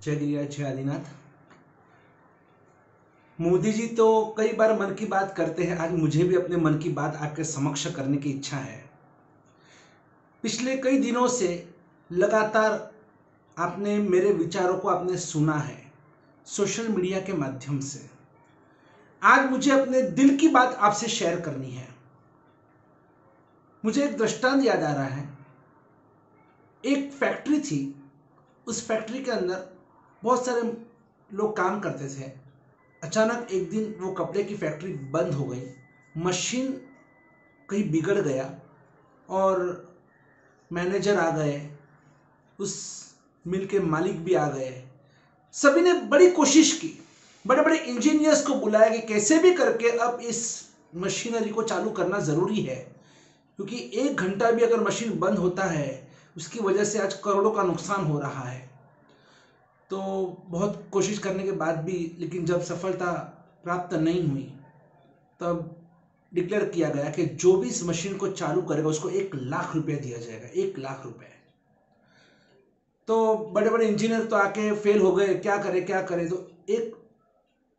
जय गिरिराज, जय आदिनाथ। मोदी जी तो कई बार मन की बात करते हैं। आज मुझे भी अपने मन की बात आपके समक्ष करने की इच्छा है। पिछले कई दिनों से लगातार आपने मेरे विचारों को आपने सुना है सोशल मीडिया के माध्यम से। आज मुझे अपने दिल की बात आपसे शेयर करनी है। मुझे एक दृष्टांत याद आ रहा है। एक फैक्ट्री थी, उस फैक्ट्री के अंदर बहुत सारे लोग काम करते थे। अचानक एक दिन वो कपड़े की फैक्ट्री बंद हो गई, मशीन कहीं बिगड़ गया और मैनेजर आ गए, उस मिल के मालिक भी आ गए। सभी ने बड़ी कोशिश की, बड़े बड़े इंजीनियर्स को बुलाया कि कैसे भी करके अब इस मशीनरी को चालू करना ज़रूरी है, क्योंकि एक घंटा भी अगर मशीन बंद होता है उसकी वजह से आज करोड़ों का नुकसान हो रहा है। तो बहुत कोशिश करने के बाद भी लेकिन जब सफलता प्राप्त नहीं हुई तब डिक्लेयर किया गया कि जो भी इस मशीन को चालू करेगा उसको 1 लाख रुपए दिया जाएगा। 1 लाख रुपए। तो बड़े बड़े इंजीनियर तो आके फेल हो गए, क्या करे क्या करे। तो एक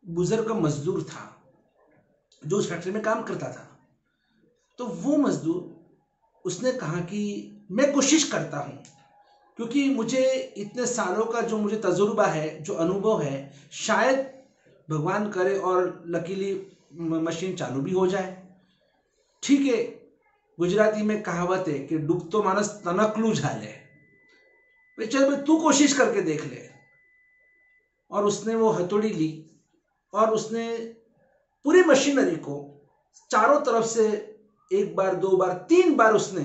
बुजुर्ग मजदूर था जो उस फैक्ट्री में काम करता था। तो वो मजदूर उसने कहा कि मैं कोशिश करता हूं, क्योंकि मुझे इतने सालों का जो मुझे तजुर्बा है, जो अनुभव है, शायद भगवान करे और लकीली मशीन चालू भी हो जाए। ठीक है, गुजराती में कहावत है कि डूबतो मानस तनकलू झाले। चल भाई, तू कोशिश करके देख ले। और उसने वो हथौड़ी ली और उसने पूरी मशीनरी को चारों तरफ से 1 बार 2 बार 3 बार उसने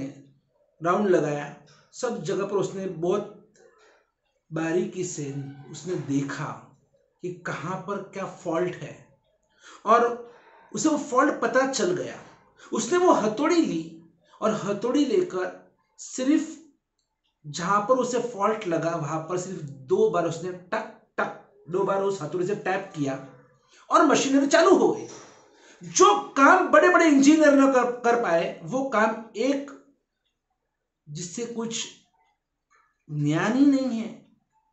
राउंड लगाया। सब जगह पर उसने बहुत बारीकी से उसने देखा कि कहां पर क्या फॉल्ट है, और उसे वो फॉल्ट पता चल गया। उसने वो हथौड़ी ली और हथौड़ी लेकर सिर्फ जहां पर उसे फॉल्ट लगा वहां पर सिर्फ 2 बार उसने टक टक 2 बार उस हथौड़ी से टैप किया और मशीनरी चालू हो गई। जो काम बड़े बड़े इंजीनियर न कर पाए वो काम एक जिससे कुछ ज्ञान ही नहीं है,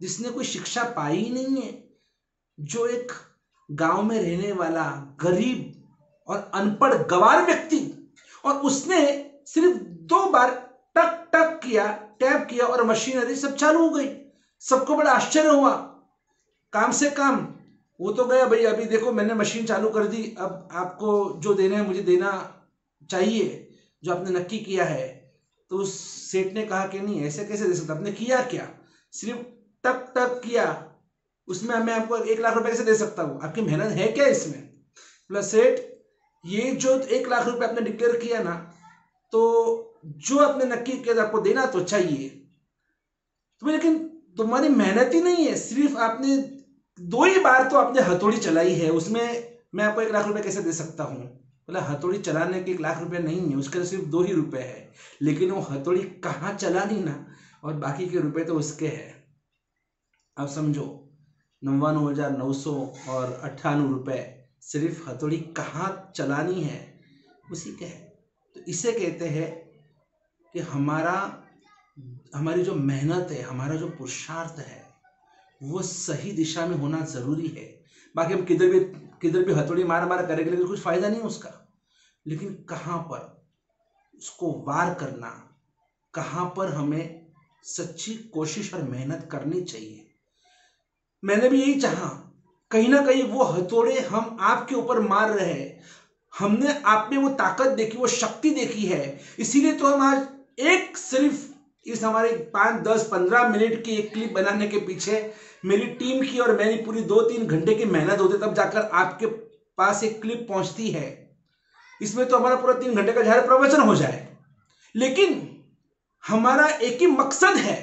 जिसने कोई शिक्षा पाई ही नहीं है, जो एक गांव में रहने वाला गरीब और अनपढ़ गवार व्यक्ति, और उसने सिर्फ 2 बार टक टक किया, टैप किया और मशीनरी सब चालू हो गई। सबको बड़ा आश्चर्य हुआ। काम से काम वो तो गया, भाई अभी देखो मैंने मशीन चालू कर दी, अब आपको जो देना है मुझे देना चाहिए, जो आपने नक्की किया है। तो उस सेठ ने कहा कि नहीं, ऐसे कैसे दे सकता, आपने किया क्या? सिर्फ टक टक किया, उसमें मैं आपको 1 लाख रुपए कैसे दे सकता हूं? आपकी मेहनत है क्या इसमें? प्लस सेठ, ये जो 1 लाख रुपए आपने डिक्लेयर किया ना, तो जो आपने नक्की किया आपको देना तो चाहिए तुम्हें, लेकिन तुम्हारी मेहनत ही नहीं है। सिर्फ आपने 2 ही बार तो आपने हथौड़ी चलाई है, उसमें मैं आपको 1 लाख रुपए कैसे दे सकता हूँ? बोला हथौड़ी चलाने के 1 लाख रुपए नहीं है, उसके तो सिर्फ 2 ही रुपए है। लेकिन वो हथौड़ी कहाँ चलानी ना, और बाकी के रुपए तो उसके है। अब समझो, 99,900 और 98 रुपए सिर्फ हथौड़ी कहाँ चलानी है उसी के है। तो इसे कहते हैं कि हमारी जो मेहनत है, हमारा जो पुरुषार्थ है, वो सही दिशा में होना जरूरी है। बाकी हम किधर भी हथौड़ी मार मार करेंगे लेकिन कुछ फायदा नहीं उसका। लेकिन कहाँ पर उसको वार करना, कहाँ पर हमें सच्ची कोशिश और मेहनत करनी चाहिए। मैंने भी यही चाहा, कहीं ना कहीं वो हथौड़े हम आपके ऊपर मार रहे हैं, हमने आप में वो ताकत देखी, वो शक्ति देखी है, इसीलिए तो हम आज एक सिर्फ इस हमारे 5, 10, 15 मिनट की एक क्लिप बनाने के पीछे मेरी टीम की और मेरी पूरी 2-3 घंटे की मेहनत होती, तब जाकर आपके पास एक क्लिप पहुंचती है। इसमें तो हमारा पूरा 3 घंटे का जाहिर प्रवचन हो जाए, लेकिन हमारा एक ही मकसद है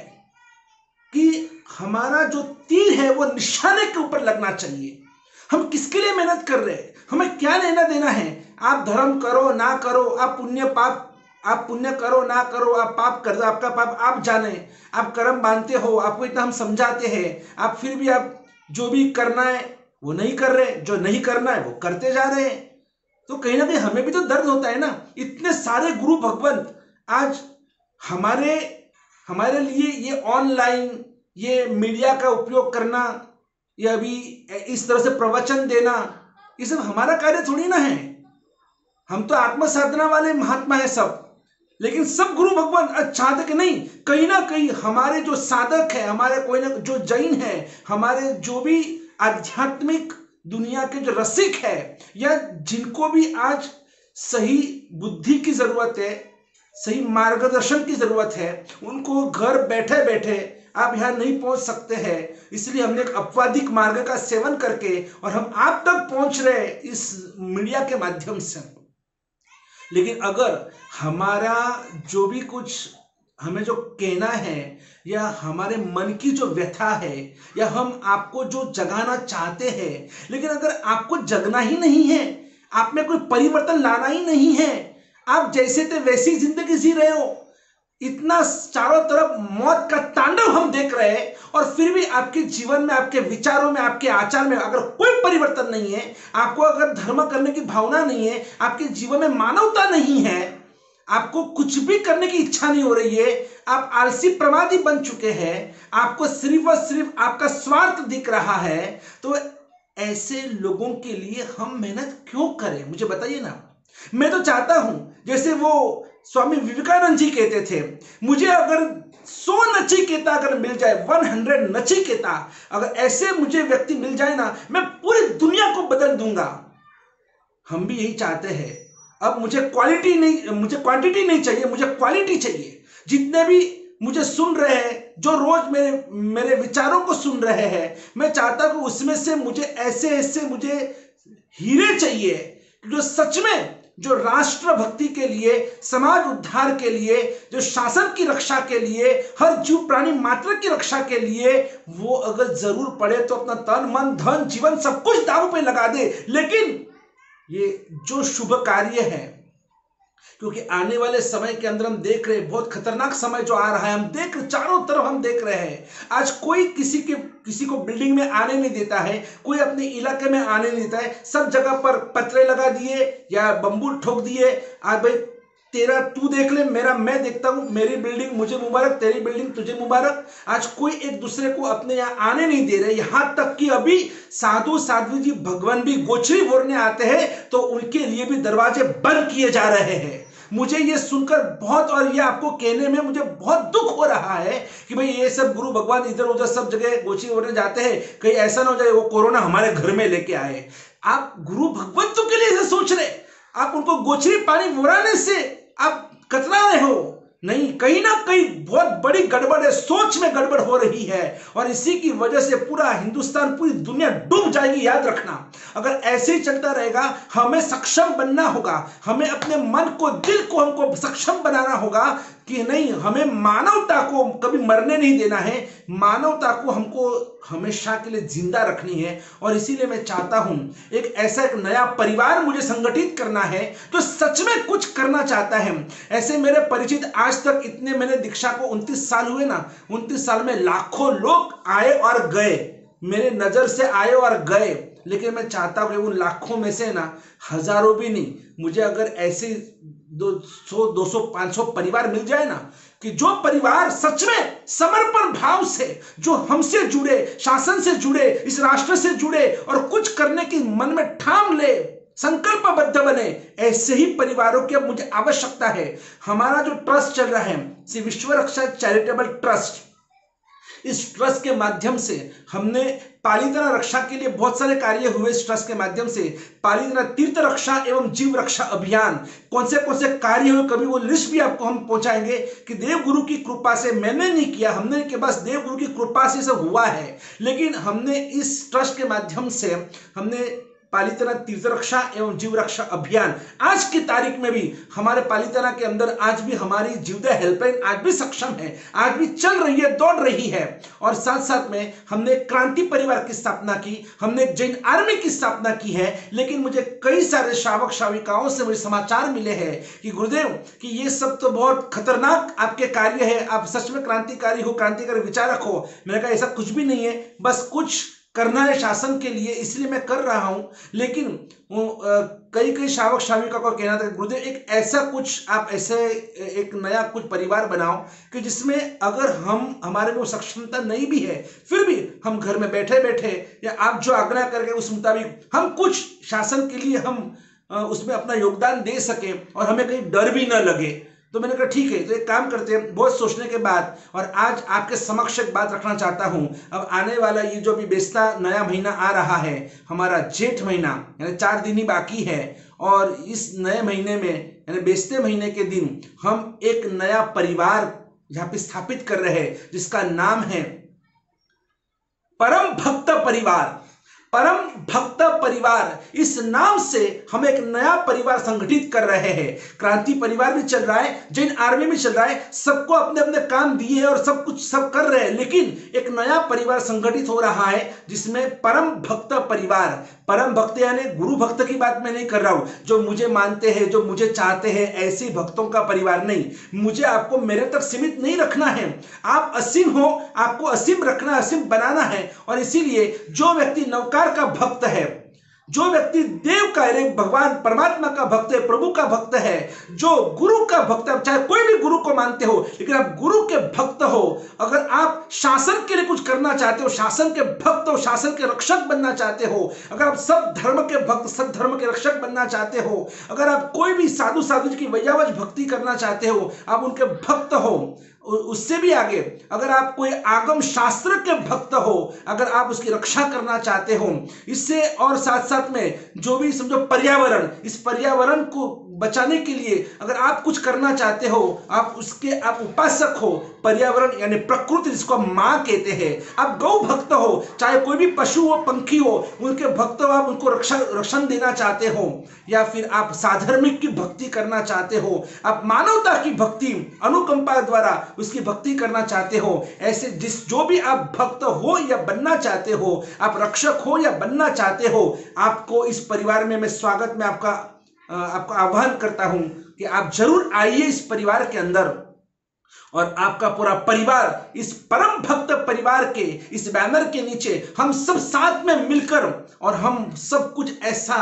कि हमारा जो तीर है वो निशाने के ऊपर लगना चाहिए। हम किसके लिए मेहनत कर रहे हैं, हमें क्या लेना देना है? आप धर्म करो ना करो, आप पुण्य करो ना करो, आप पाप कर दो, आपका पाप आप जाने, आप कर्म बांधते हो, आपको इतना हम समझाते हैं, आप फिर भी आप जो भी करना है वो नहीं कर रहे, जो नहीं करना है वो करते जा रहे हैं। तो कहीं ना कहीं हमें भी तो दर्द होता है ना। इतने सारे गुरु भगवंत आज हमारे लिए ये ऑनलाइन ये मीडिया का उपयोग करना या अभी इस तरह से प्रवचन देना, ये सब हमारा कार्य थोड़ी ना है। हम तो आत्म साधना वाले महात्मा है सब, लेकिन सब गुरु भगवान चाहते कि नहीं, कहीं ना कहीं हमारे जो साधक है, हमारे कोई ना जो जैन है, हमारे जो भी आध्यात्मिक दुनिया के जो रसिक है, या जिनको भी आज सही बुद्धि की जरूरत है, सही मार्गदर्शन की जरूरत है, उनको घर बैठे बैठे आप यहाँ नहीं पहुंच सकते हैं, इसलिए हमने एक अपवादिक मार्ग का सेवन करके और हम आप तक पहुंच रहे इस मीडिया के माध्यम से। लेकिन अगर हमारा जो भी कुछ हमें जो कहना है, या हमारे मन की जो व्यथा है, या हम आपको जो जगाना चाहते हैं, लेकिन अगर आपको जगना ही नहीं है, आप में कोई परिवर्तन लाना ही नहीं है, आप जैसे थे वैसी जिंदगी जी रहे हो, इतना चारों तरफ मौत का तांडव हम देख रहे हैं, और फिर भी आपके जीवन में, आपके विचारों में, आपके आचार में अगर कोई परिवर्तन नहीं है, आपको अगर धर्म करने की भावना नहीं है, आपके जीवन में मानवता नहीं है, आपको कुछ भी करने की इच्छा नहीं हो रही है, आप आलसी प्रमादी बन चुके हैं, आपको सिर्फ और सिर्फ आपका स्वार्थ दिख रहा है, तो ऐसे लोगों के लिए हम मेहनत क्यों करें? मुझे बताइए ना। मैं तो चाहता हूं, जैसे वो स्वामी विवेकानंद जी कहते थे, मुझे अगर 100 नचिकेता अगर मिल जाए, 100 नचिकेता अगर ऐसे मुझे व्यक्ति मिल जाए ना, मैं पूरी दुनिया को बदल दूंगा। हम भी यही चाहते हैं। अब मुझे क्वालिटी नहीं, मुझे क्वांटिटी नहीं चाहिए, मुझे क्वालिटी चाहिए। जितने भी मुझे सुन रहे हैं, जो रोज मेरे विचारों को सुन रहे हैं, मैं चाहता हूं उसमें से मुझे ऐसे ऐसे मुझे हीरे चाहिए, जो सच में जो राष्ट्र भक्ति के लिए, समाज उद्धार के लिए, जो शासन की रक्षा के लिए, हर जीव प्राणी मात्र की रक्षा के लिए, वो अगर जरूर पड़े तो अपना तन मन धन जीवन सब कुछ दांव पे लगा दे। लेकिन ये जो शुभ कार्य है, क्योंकि आने वाले समय के अंदर हम देख रहे हैं बहुत खतरनाक समय जो आ रहा है, हम देख रहे, चारों तरफ हम देख रहे हैं। आज कोई किसी को बिल्डिंग में आने नहीं देता है, कोई अपने इलाके में आने नहीं देता है, सब जगह पर पत्रे लगा दिए या बम्बू ठोक दिए। आज भाई तेरा तू देख ले, मेरा मैं देखता हूं, मेरी बिल्डिंग मुझे मुबारक, तेरी बिल्डिंग तुझे मुबारक। आज कोई एक दूसरे को अपने यहाँ आने नहीं दे रहे, यहां तक कि अभी साधु साध्वी जी भगवान भी गोचरी बोलने आते हैं तो उनके लिए भी दरवाजे बंद किए जा रहे हैं। मुझे ये सुनकर बहुत, और ये आपको कहने में मुझे बहुत दुख हो रहा है कि भाई ये सब गुरु भगवान इधर उधर सब जगह गोची बोलने जाते हैं, कहीं ऐसा ना हो जाए वो कोरोना हमारे घर में लेके आए। आप गुरु भगवंतों के लिए ऐसे सोच रहे, आप उनको गोचरी पानी मोराने से आप कतरा रहे हो। नहीं, कहीं ना कहीं बहुत बड़ी गड़बड़ है, सोच में गड़बड़ हो रही है, और इसी की वजह से पूरा हिंदुस्तान, पूरी दुनिया डूब जाएगी। याद रखना, अगर ऐसे ही चलता रहेगा, हमें सक्षम बनना होगा, हमें अपने मन को, दिल को हमको सक्षम बनाना होगा कि नहीं, हमें मानवता को कभी मरने नहीं देना है, मानवता को हमको हमेशा के लिए जिंदा रखनी है। और इसीलिए मैं चाहता हूं एक ऐसा एक नया परिवार मुझे संगठित करना है जो सच में कुछ करना चाहता है। ऐसे मेरे परिचित आज तक इतने, मैंने दीक्षा को 29 साल हुए ना, 29 साल में लाखों लोग आए और गए, मेरे नजर से आए और गए, लेकिन मैं चाहता हूं कि उन लाखों में से ना, हजारों भी नहीं, मुझे अगर ऐसे 200, 200, 500 परिवार मिल जाए ना, कि जो परिवार सच में समर्पण भाव से, जो हमसे जुड़े, शासन से जुड़े, इस राष्ट्र से जुड़े और कुछ करने की मन में ठान ले, संकल्पबद्ध बने, ऐसे ही परिवारों की अब मुझे आवश्यकता है। हमारा जो ट्रस्ट चल रहा है, श्री विश्व रक्षा चैरिटेबल ट्रस्ट, इस ट्रस्ट के माध्यम से हमने पालितना रक्षा के लिए बहुत सारे कार्य हुए। इस ट्रस्ट के माध्यम से पालितना तीर्थ रक्षा एवं जीव रक्षा अभियान, कौन से कार्य हुए, कभी वो लिस्ट भी आपको हम पहुंचाएंगे कि देव गुरु की कृपा से, मैंने नहीं किया, हमने के बस देव गुरु की कृपा से सब हुआ है, लेकिन हमने इस ट्रस्ट के माध्यम से हमने पालितना तीर्थ रक्षा एवं जीव रक्षा अभियान, आज की तारीख में भी हमारे पालितना के अंदर आज भी हमारी जीवदया हेल्पलाइन आज भी सक्षम है, आज भी चल रही है, दौड़ रही है। और साथ साथ में हमने क्रांति परिवार की स्थापना की, हमने जैन आर्मी की स्थापना की है। लेकिन मुझे कई सारे श्रावक श्राविकाओं से मुझे समाचार मिले हैं कि गुरुदेव कि ये सब तो बहुत खतरनाक आपके कार्य है, आप सच में क्रांतिकारी हो, क्रांतिकारी विचारक हो। मैंने कहा ऐसा कुछ भी नहीं है, बस कुछ करना है शासन के लिए, इसलिए मैं कर रहा हूं। लेकिन कई कई शावक शाविका को कहना था गुरुदेव एक ऐसा कुछ आप ऐसे एक नया कुछ परिवार बनाओ कि जिसमें अगर हम हमारे में वो सक्षमता नहीं भी है फिर भी हम घर में बैठे बैठे या आप जो आज्ञा करके उस मुताबिक हम कुछ शासन के लिए हम उसमें अपना योगदान दे सके और हमें कहीं डर भी ना लगे। तो मैंने कहा ठीक है, तो एक काम करते हैं। बहुत सोचने के बाद और आज आपके समक्ष एक बात रखना चाहता हूं। अब आने वाला ये जो भी बेस्ता नया महीना आ रहा है, हमारा जेठ महीना, यानी 4 दिन ही बाकी है, और इस नए महीने में यानी बेस्ते महीने के दिन हम एक नया परिवार यहाँ पे स्थापित कर रहे हैं जिसका नाम है परम भक्त परिवार। परम भक्त परिवार, इस नाम से हम एक नया परिवार संगठित कर रहे हैं। क्रांति परिवार भी चल रहा है, जैन आर्मी भी चल रहा है, सबको अपने अपने काम दिए हैं और सब कुछ सब कर रहे हैं, लेकिन एक नया परिवार संगठित हो रहा है जिसमें परम भक्त परिवार। परम भक्त यानी गुरु भक्त की बात मैं नहीं कर रहा हूं, जो मुझे मानते हैं, जो मुझे चाहते हैं, ऐसे भक्तों का परिवार नहीं। मुझे आपको मेरे तक सीमित नहीं रखना है, आप असीम हो, आपको असीम रखना, असीम बनाना है। और इसीलिए जो व्यक्ति नवकार का भक्त है, जो व्यक्ति देव का भगवान परमात्मा का भक्त है, प्रभु का भक्त है, जो गुरु का भक्त है, चाहे कोई भी गुरु को मानते हो लेकिन आप गुरु के भक्त हो, अगर आप शासन के लिए कुछ करना चाहते हो, शासन के भक्त हो, शासन के रक्षक बनना चाहते हो, अगर आप सब धर्म के भक्त, सब धर्म के रक्षक बनना चाहते हो, अगर आप कोई भी साधु साधु जी की वैयावज भक्ति करना चाहते हो, आप उनके भक्त हो, उससे भी आगे अगर आप कोई आगम शास्त्र के भक्त हो, अगर आप उसकी रक्षा करना चाहते हो, इससे और साथ साथ में जो भी समझो पर्यावरण, इस पर्यावरण को बचाने के लिए अगर आप कुछ करना चाहते हो, आप उसके आप उपासक हो, पर्यावरण यानी प्रकृति जिसको मां कहते हैं, आप गौ भक्त हो, चाहे कोई भी पशु हो, पंखी हो, उनके भक्त हो, आप उनको रक्षण देना चाहते हो, या फिर आप साधर्मिक की भक्ति करना चाहते हो, आप मानवता की भक्ति अनुकंपा द्वारा उसकी भक्ति करना चाहते हो, ऐसे जो भी आप भक्त हो या बनना चाहते हो, आप रक्षक हो या बनना चाहते हो, आपको इस परिवार में मैं स्वागत में आपका आह्वान करता हूं कि आप जरूर आइए इस परिवार के अंदर, और आपका पूरा परिवार इस परम भक्त परिवार के इस बैनर के नीचे हम सब साथ में मिलकर और हम सब कुछ ऐसा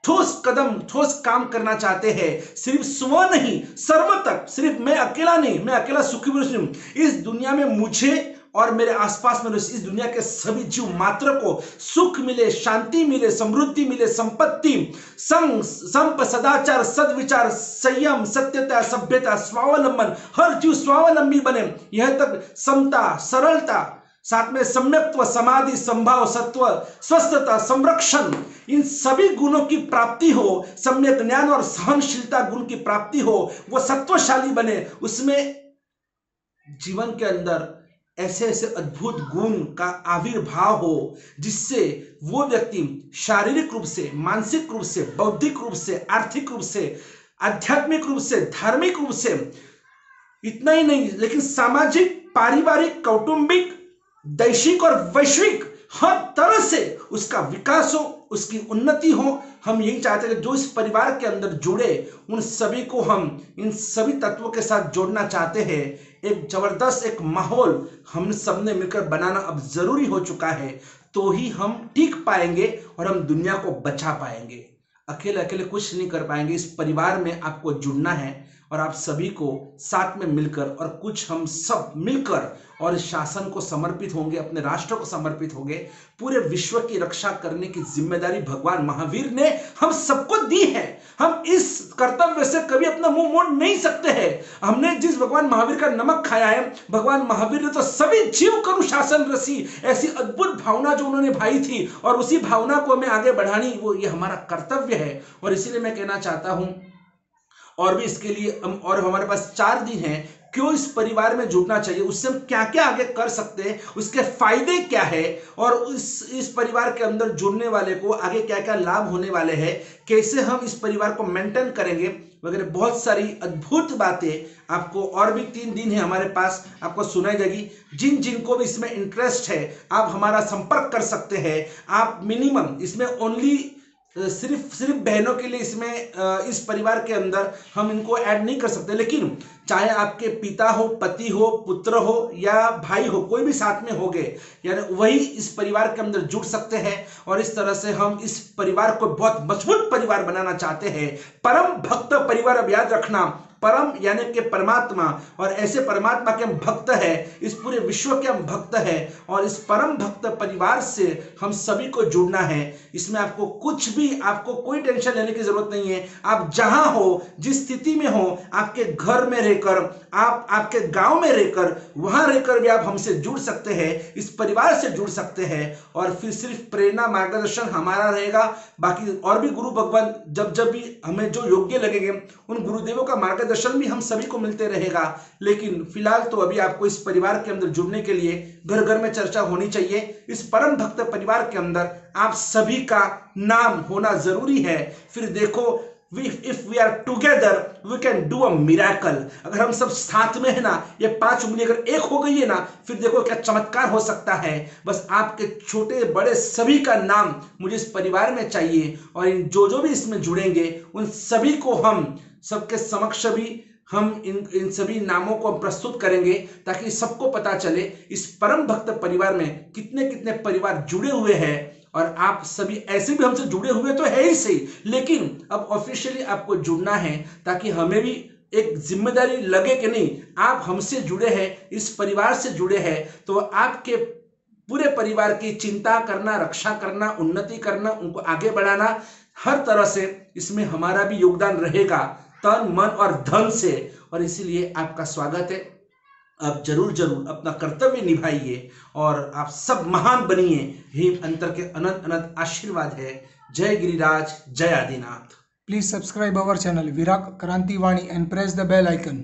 ठोस कदम ठोस काम करना चाहते हैं। सिर्फ स्व नहीं, सर्व तक, सिर्फ मैं अकेला नहीं, मैं अकेला सुखी पुरुष नहीं, इस दुनिया में मुझे और मेरे आसपास में इस दुनिया के सभी जीव मात्र को सुख मिले, शांति मिले, समृद्धि मिले, संपत्ति, संप, सदाचार, सद्विचार, संयम, सत्यता, सभ्यता, स्वावलंबन, हर जीव स्वावलंबी बने, यह तक समता, सरलता, साथ में सम्यक्त्व, समाधि, संभाव, सत्व, स्वस्थता, संरक्षण, इन सभी गुणों की प्राप्ति हो, सम्यक ज्ञान और सहनशीलता गुण की प्राप्ति हो, वो सत्वशाली बने, उसमें जीवन के अंदर ऐसे ऐसे अद्भुत गुण का आविर्भाव हो जिससे वो व्यक्ति शारीरिक रूप से, मानसिक रूप से, बौद्धिक रूप से, आर्थिक रूप से, आध्यात्मिक रूप से, धार्मिक रूप से, इतना ही नहीं लेकिन सामाजिक, पारिवारिक, कौटुंबिक, दैशिक और वैश्विक हर तरह से उसका विकास हो, उसकी उन्नति हो। हम यही चाहते हैं कि जो इस परिवार के अंदर जुड़े उन सभी को हम इन सभी तत्वों के साथ जोड़ना चाहते हैं। एक जबरदस्त एक माहौल हम सब ने मिलकर बनाना अब जरूरी हो चुका है, तो ही हम टिक पाएंगे और हम दुनिया को बचा पाएंगे। अकेले अकेले कुछ नहीं कर पाएंगे। इस परिवार में आपको जुड़ना है और आप सभी को साथ में मिलकर और कुछ हम सब मिलकर और शासन को समर्पित होंगे, अपने राष्ट्र को समर्पित होंगे। पूरे विश्व की रक्षा करने की जिम्मेदारी भगवान महावीर ने हम सबको दी है। हम इस कर्तव्य से कभी अपना मुंह मोड़ नहीं सकते हैं। हमने जिस भगवान महावीर का नमक खाया है, भगवान महावीर ने तो सभी जीव करू शासन रसी, ऐसी अद्भुत भावना जो उन्होंने भाई थी और उसी भावना को हमें आगे बढ़ानी, वो ये हमारा कर्तव्य है। और इसीलिए मैं कहना चाहता हूं और भी इसके लिए और हमारे पास 4 दिन हैं, क्यों इस परिवार में जुड़ना चाहिए, उससे हम क्या क्या आगे कर सकते हैं, उसके फायदे क्या है और इस परिवार के अंदर जुड़ने वाले को आगे क्या क्या लाभ होने वाले हैं, कैसे हम इस परिवार को मेंटेन करेंगे वगैरह बहुत सारी अद्भुत बातें आपको और भी 3 दिन है हमारे पास, आपको सुनाई जाएगी। जिन जिनको भी इसमें इंटरेस्ट है आप हमारा संपर्क कर सकते हैं। आप मिनिमम इसमें ओनली सिर्फ बहनों के लिए इसमें इस परिवार के अंदर हम इनको ऐड नहीं कर सकते, लेकिन चाहे आपके पिता हो, पति हो, पुत्र हो या भाई हो, कोई भी साथ में हो गए, यानी वही इस परिवार के अंदर जुड़ सकते हैं। और इस तरह से हम इस परिवार को बहुत मजबूत परिवार बनाना चाहते हैं, परम भक्त परिवार। अब याद रखना, परम यानी कि परमात्मा, और ऐसे परमात्मा के हम भक्त हैं, इस पूरे विश्व के हम भक्त हैं, और इस परम भक्त परिवार से हम सभी को जुड़ना है। इसमें आपको कुछ भी, आपको कोई टेंशन लेने की जरूरत नहीं है। आप जहां हो, जिस स्थिति में हो, आपके घर में रहकर, आप आपके गांव में रहकर, वहां रहकर भी आप हमसे जुड़ सकते हैं, इस परिवार से जुड़ सकते हैं। और फिर सिर्फ प्रेरणा, मार्गदर्शन हमारा रहेगा, बाकी और भी गुरु भगवान जब जब भी हमें जो योग्य लगेंगे, उन गुरुदेवों का मार्गदर्शन भी हम सभी को मिलते रहेगा। लेकिन फिलहाल तो अभी आपको इस परिवार के अंदर जुड़ने के लिए घर घर में चर्चा होनी चाहिए। इस परम भक्त परिवार के अंदर आप सभी का नाम होना जरूरी है। फिर देखो, if we are together we can do a miracle। अगर हम सब साथ में है ना, ये 5 उंगली अगर एक हो गई है ना, फिर देखो क्या चमत्कार हो सकता है। बस आपके छोटे बड़े सभी का नाम मुझे इस परिवार में चाहिए, और जो भी इसमें जुड़ेंगे उन सभी को हम सबके समक्ष भी हम इन सभी नामों को प्रस्तुत करेंगे, ताकि सबको पता चले इस परम भक्त परिवार में कितने कितने परिवार जुड़े हुए हैं। और आप सभी ऐसे भी हमसे जुड़े हुए तो है ही सही, लेकिन अब ऑफिशियली आपको जुड़ना है, ताकि हमें भी एक जिम्मेदारी लगे कि नहीं, आप हमसे जुड़े हैं, इस परिवार से जुड़े हैं, तो आपके पूरे परिवार की चिंता करना, रक्षा करना, उन्नति करना, उनको आगे बढ़ाना, हर तरह से इसमें हमारा भी योगदान रहेगा, तन मन और धन से। और इसीलिए आपका स्वागत है। आप जरूर जरूर अपना कर्तव्य निभाइए, और आप सब महान बनिए। हिम अंतर के अनंत अनंत आशीर्वाद है। जय गिरिराज, जय Adinath. Please subscribe our channel Virak Kranti Vani and press the bell icon.